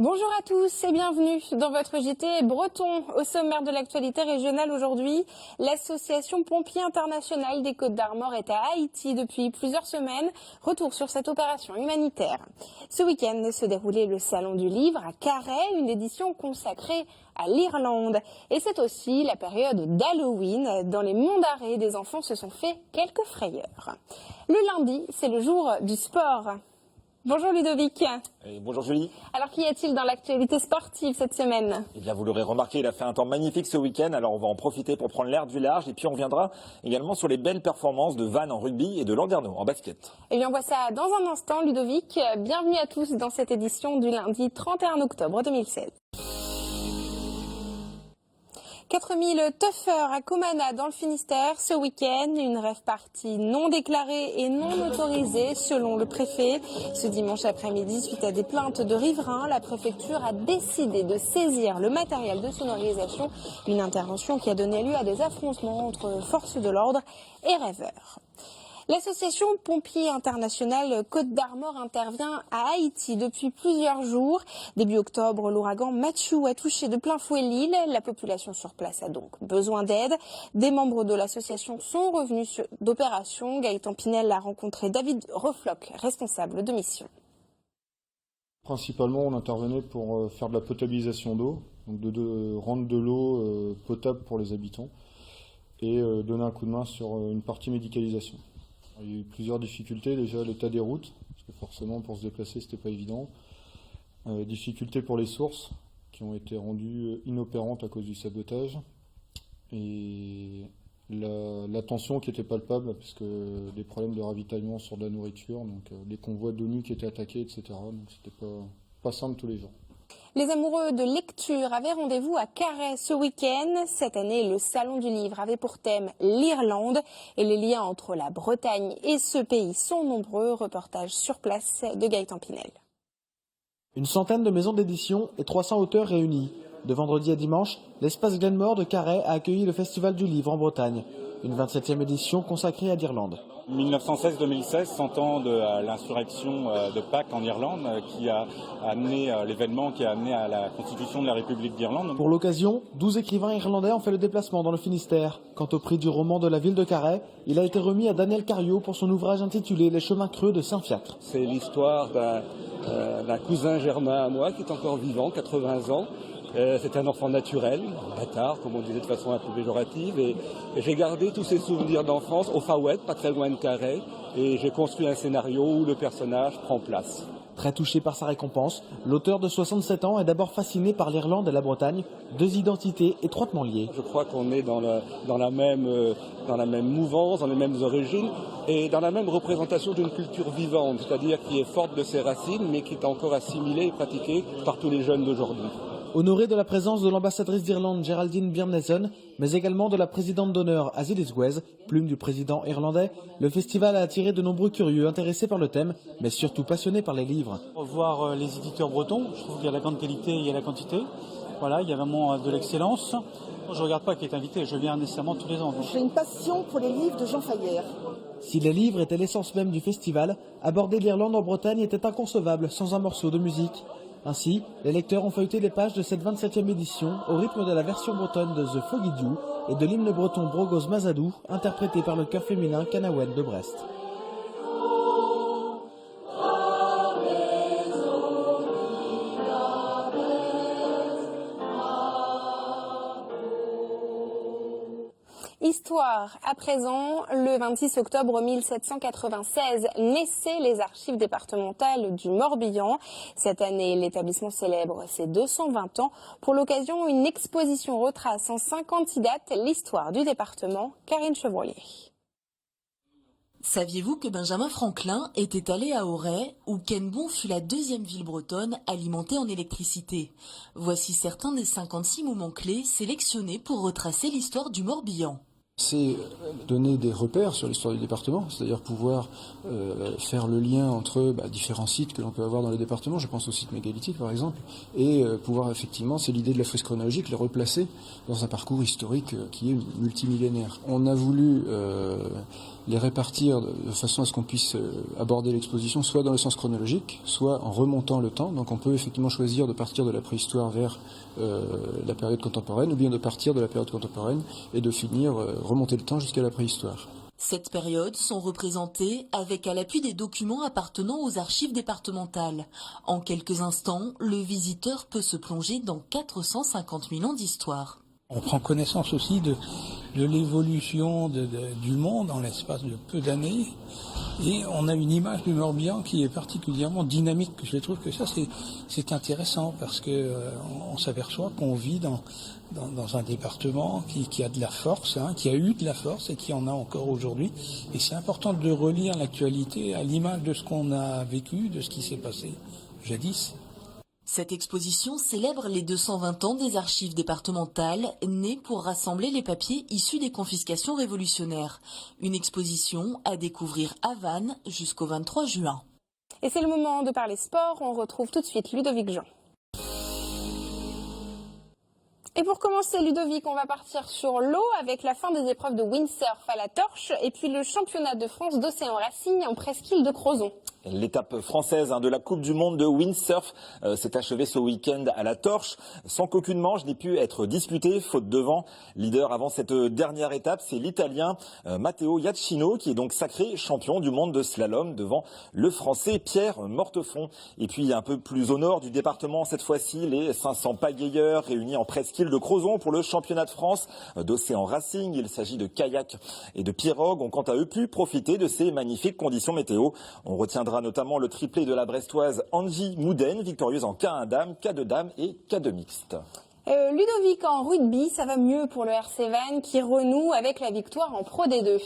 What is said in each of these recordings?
Bonjour à tous et bienvenue dans votre JT breton. Au sommaire de l'actualité régionale aujourd'hui, l'association Pompiers International des Côtes-d'Armor est à Haïti depuis plusieurs semaines. Retour sur cette opération humanitaire. Ce week-end se déroulait le Salon du Livre à Carhaix, une édition consacrée à l'Irlande. Et c'est aussi la période d'Halloween. Dans les monts d'arrêt, des enfants se sont fait quelques frayeurs. Le lundi, c'est le jour du sport. Bonjour Ludovic. Et bonjour Julie. Alors qu'y a-t-il dans l'actualité sportive cette semaine? Eh bien vous l'aurez remarqué, il a fait un temps magnifique ce week-end, alors on va en profiter pour prendre l'air du large et puis on reviendra également sur les belles performances de Vannes en rugby et de Landerneau en basket. Eh bien on voit ça dans un instant Ludovic. Bienvenue à tous dans cette édition du lundi 31 octobre 2016. 4000 tuffeurs à Comana dans le Finistère ce week-end, une rave party non déclarée et non autorisée selon le préfet. Ce dimanche après-midi, suite à des plaintes de riverains, la préfecture a décidé de saisir le matériel de sonorisation, une intervention qui a donné lieu à des affrontements entre forces de l'ordre et rêveurs. L'association Pompiers International Côtes-d'Armor intervient à Haïti depuis plusieurs jours. Début octobre, l'ouragan Matthew a touché de plein fouet l'île. La population sur place a donc besoin d'aide. Des membres de l'association sont revenus d'opération. Gaëtan Pinel a rencontré David Refloc, responsable de mission. Principalement, on intervenait pour faire de la potabilisation d'eau, donc de rendre de l'eau potable pour les habitants et donner un coup de main sur une partie médicalisation. Il y a eu plusieurs difficultés, déjà l'état des routes, parce que forcément pour se déplacer c'était pas évident. Difficultés pour les sources, qui ont été rendues inopérantes à cause du sabotage. Et la tension qui était palpable, parce que des problèmes de ravitaillement sur de la nourriture, donc des convois d'ONU qui étaient attaqués, etc. Donc c'était pas simple tous les jours. Les amoureux de lecture avaient rendez-vous à Carhaix ce week-end. Cette année, le Salon du Livre avait pour thème l'Irlande et les liens entre la Bretagne et ce pays sont nombreux. Reportage sur place de Gaëtan Pinel. Une centaine de maisons d'édition et 300 auteurs réunis. De vendredi à dimanche, l'espace Glenmore de Carhaix a accueilli le Festival du Livre en Bretagne. Une 27e édition consacrée à l'Irlande. 1916-2016, 100 ans de l'insurrection de Pâques en Irlande qui a amené l'événement qui a amené à la constitution de la République d'Irlande. Pour l'occasion, 12 écrivains irlandais ont fait le déplacement dans le Finistère. Quant au prix du roman de la ville de Carhaix, il a été remis à Daniel Cariou pour son ouvrage intitulé Les chemins creux de Saint-Fiacre. C'est l'histoire d'un cousin germain à moi qui est encore vivant, 80 ans. C'est un enfant naturel, un bâtard, comme on disait de façon un peu péjorative. Et j'ai gardé tous ces souvenirs d'enfance au Far West, pas très loin de Carhaix. Et j'ai construit un scénario où le personnage prend place. Très touché par sa récompense, l'auteur de 67 ans est d'abord fasciné par l'Irlande et la Bretagne, deux identités étroitement liées. Je crois qu'on est dans la même mouvance, dans les mêmes origines et dans la même représentation d'une culture vivante, c'est-à-dire qui est forte de ses racines mais qui est encore assimilée et pratiquée par tous les jeunes d'aujourd'hui. Honoré de la présence de l'ambassadrice d'Irlande Geraldine Byrne, mais également de la présidente d'honneur Azilis Gwez, plume du président irlandais, le festival a attiré de nombreux curieux intéressés par le thème, mais surtout passionnés par les livres. Voir les éditeurs bretons, je trouve qu'il y a la grande qualité et il y a la quantité. Voilà, il y a vraiment de l'excellence. Je ne regarde pas qui est invité, je viens nécessairement tous les ans. J'ai une passion pour les livres de Jean Fayère. Si les livres étaient l'essence même du festival, aborder l'Irlande en Bretagne était inconcevable sans un morceau de musique. Ainsi, les lecteurs ont feuilleté les pages de cette 27e édition au rythme de la version bretonne de The Foggy Dew et de l'hymne breton Brogos Mazadou, interprété par le chœur féminin Canawen de Brest. Histoire, à présent, le 26 octobre 1796 naissaient les archives départementales du Morbihan. Cette année, l'établissement célèbre ses 220 ans. Pour l'occasion, une exposition retrace en 56 dates l'histoire du département. Karine Chevrolier. Saviez-vous que Benjamin Franklin était allé à Auray, où Quennebon fut la deuxième ville bretonne alimentée en électricité? Voici certains des 56 moments clés sélectionnés pour retracer l'histoire du Morbihan. C'est donner des repères sur l'histoire du département, c'est-à-dire pouvoir faire le lien entre différents sites que l'on peut avoir dans le département, je pense au site mégalithique par exemple, et pouvoir effectivement, c'est l'idée de la frise chronologique, les replacer dans un parcours historique qui est multimillénaire. On a voulu les répartir de façon à ce qu'on puisse aborder l'exposition soit dans le sens chronologique, soit en remontant le temps. Donc on peut effectivement choisir de partir de la préhistoire vers la période contemporaine, ou bien de partir de la période contemporaine et de finir, remonter le temps jusqu'à la préhistoire. Cette période sont représentées avec à l'appui des documents appartenant aux archives départementales. En quelques instants, le visiteur peut se plonger dans 450 000 ans d'histoire. On prend connaissance aussi de l'évolution du monde en l'espace de peu d'années. Et on a une image du Morbihan qui est particulièrement dynamique. Je trouve que ça, c'est intéressant parce que on s'aperçoit qu'on vit dans un département qui a de la force, qui a eu de la force et qui en a encore aujourd'hui. Et c'est important de relire l'actualité à l'image de ce qu'on a vécu, de ce qui s'est passé jadis. Cette exposition célèbre les 220 ans des archives départementales, nées pour rassembler les papiers issus des confiscations révolutionnaires. Une exposition à découvrir à Vannes jusqu'au 23 juin. Et c'est le moment de parler sport. On retrouve tout de suite Ludovic Jean. Et pour commencer, Ludovic, on va partir sur l'eau avec la fin des épreuves de windsurf à la torche et puis le championnat de France d'océan racing en presqu'île de Crozon. L'étape française de la Coupe du Monde de windsurf s'est achevée ce week-end à la Torche, sans qu'aucune manche n'ait pu être disputée, faute de vent. Leader avant cette dernière étape, c'est l'Italien Matteo Iacchino, qui est donc sacré champion du monde de slalom devant le Français Pierre Mortefond. Et puis un peu plus au nord du département, cette fois-ci, les 500 pagayeurs réunis en presqu'île de Crozon pour le championnat de France d'océan racing. Il s'agit de kayak et de pirogue, ont quant à eux pu profiter de ces magnifiques conditions météo. On retiendra notamment le triplé de la Brestoise Angie Mouden, victorieuse en K1 dame, K2 dame et K2 mixte. Ludovic, en rugby, ça va mieux pour le RC Vannes qui renoue avec la victoire en Pro D2.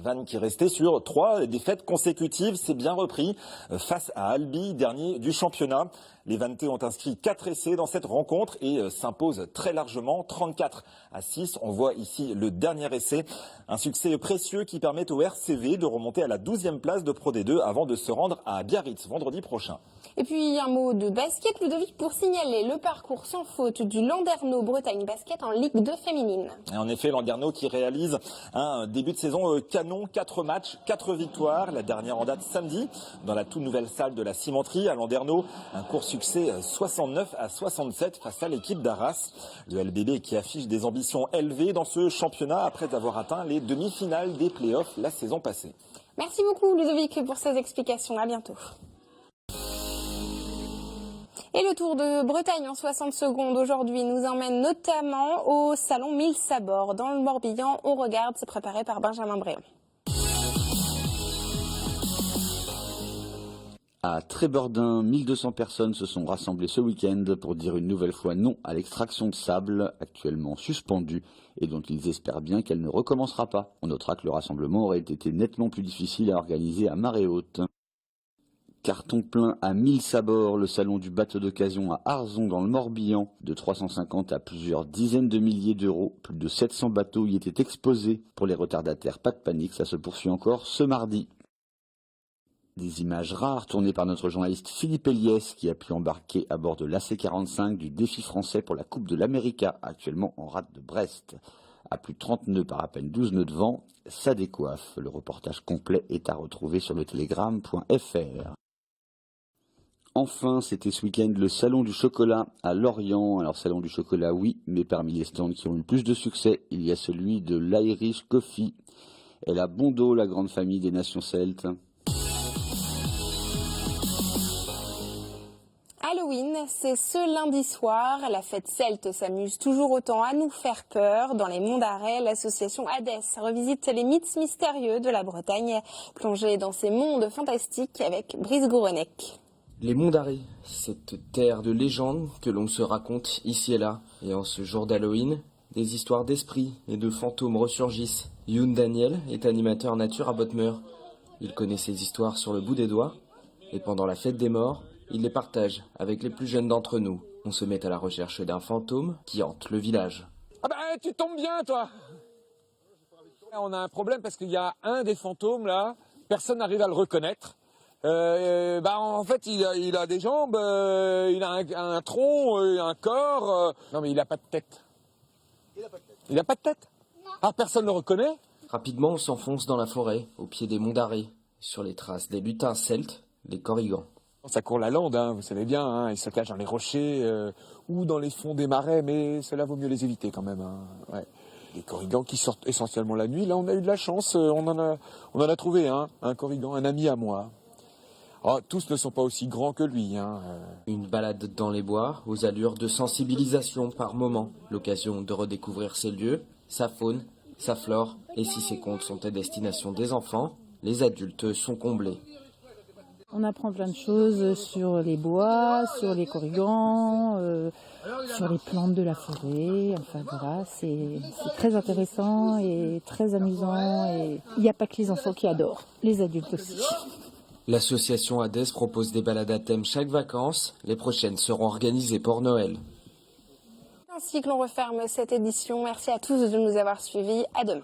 Vannes qui restait sur 3 défaites consécutives, s'est bien repris face à Albi, dernier du championnat. Les Vannetais ont inscrit 4 essais dans cette rencontre et s'imposent très largement, 34-6. On voit ici le dernier essai. Un succès précieux qui permet au RCV de remonter à la 12e place de Pro D2 avant de se rendre à Biarritz vendredi prochain. Et puis un mot de basket, Ludovic, pour signaler le parcours sans faute du Landerneau Bretagne Basket en Ligue 2 féminine. Et en effet, Landerneau qui réalise un début de saison canon, 4 matchs, 4 victoires. La dernière en date samedi dans la toute nouvelle salle de la cimenterie à Landerneau. Un court succès 69-67 face à l'équipe d'Arras. Le LBB qui affiche des ambitions élevées dans ce championnat après avoir atteint les demi-finales des playoffs la saison passée. Merci beaucoup Ludovic pour ces explications. À bientôt. Et le Tour de Bretagne en 60 secondes aujourd'hui nous emmène notamment au salon 1000 Sabords. Dans le Morbihan, on regarde, c'est préparé par Benjamin Bréon. À Trébordin, 1200 personnes se sont rassemblées ce week-end pour dire une nouvelle fois non à l'extraction de sable, actuellement suspendue, et dont ils espèrent bien qu'elle ne recommencera pas. On notera que le rassemblement aurait été nettement plus difficile à organiser à marée haute. Carton plein à 1000 Sabords, le salon du bateau d'occasion à Arzon dans le Morbihan, de 350 à plusieurs dizaines de milliers d'euros. Plus de 700 bateaux y étaient exposés. Pour les retardataires, pas de panique, ça se poursuit encore ce mardi. Des images rares tournées par notre journaliste Philippe Eliès qui a pu embarquer à bord de l'AC45 du défi français pour la Coupe de l'América, actuellement en rade de Brest. À plus de 30 nœuds par à peine 12 nœuds de vent, ça décoiffe. Le reportage complet est à retrouver sur le telegram.fr. Enfin, c'était ce week-end le Salon du Chocolat à Lorient. Alors, Salon du Chocolat, oui, mais parmi les stands qui ont eu le plus de succès, il y a celui de l'Irish Coffee et la Bondo, la grande famille des nations celtes. Halloween, c'est ce lundi soir. La fête celte s'amuse toujours autant à nous faire peur. Dans les Monts d'Arrée, l'association Hadès revisite les mythes mystérieux de la Bretagne, plongée dans ces mondes fantastiques avec Brice Gourenec. Les Monts d'Arrée, cette terre de légendes que l'on se raconte ici et là. Et en ce jour d'Halloween, des histoires d'esprits et de fantômes ressurgissent. Youn Daniel est animateur nature à Bottmeur. Il connaît ces histoires sur le bout des doigts. Et pendant la fête des morts, il les partage avec les plus jeunes d'entre nous. On se met à la recherche d'un fantôme qui hante le village. Ah bah tu tombes bien toi. On a un problème parce qu'il y a un des fantômes là, personne n'arrive à le reconnaître. En fait il a des jambes, il a un tronc, un corps. Non mais il a pas de tête. Il a pas de tête. Non. Ah personne ne le reconnaît. Rapidement, on s'enfonce dans la forêt, au pied des monts d'Arrée, sur les traces des lutins celtes, les Korrigans. Ça court la lande, vous savez bien, ils se cachent dans les rochers ou dans les fonds des marais, mais cela vaut mieux les éviter quand même. Ouais. Les Korrigans qui sortent essentiellement la nuit, là on a eu de la chance, on en a trouvé un Korrigan, un ami à moi. Oh, tous ne sont pas aussi grands que lui. Une balade dans les bois, aux allures de sensibilisation par moment, l'occasion de redécouvrir ses lieux, sa faune, sa flore, et si ces contes sont à destination des enfants, les adultes sont comblés. On apprend plein de choses sur les bois, sur les Korrigans, sur les plantes de la forêt. Enfin voilà, c'est très intéressant et très amusant. Et il n'y a pas que les enfants qui adorent, les adultes aussi. L'association Hadès propose des balades à thème chaque vacances. Les prochaines seront organisées pour Noël. Ainsi que l'on referme cette édition. Merci à tous de nous avoir suivis. À demain.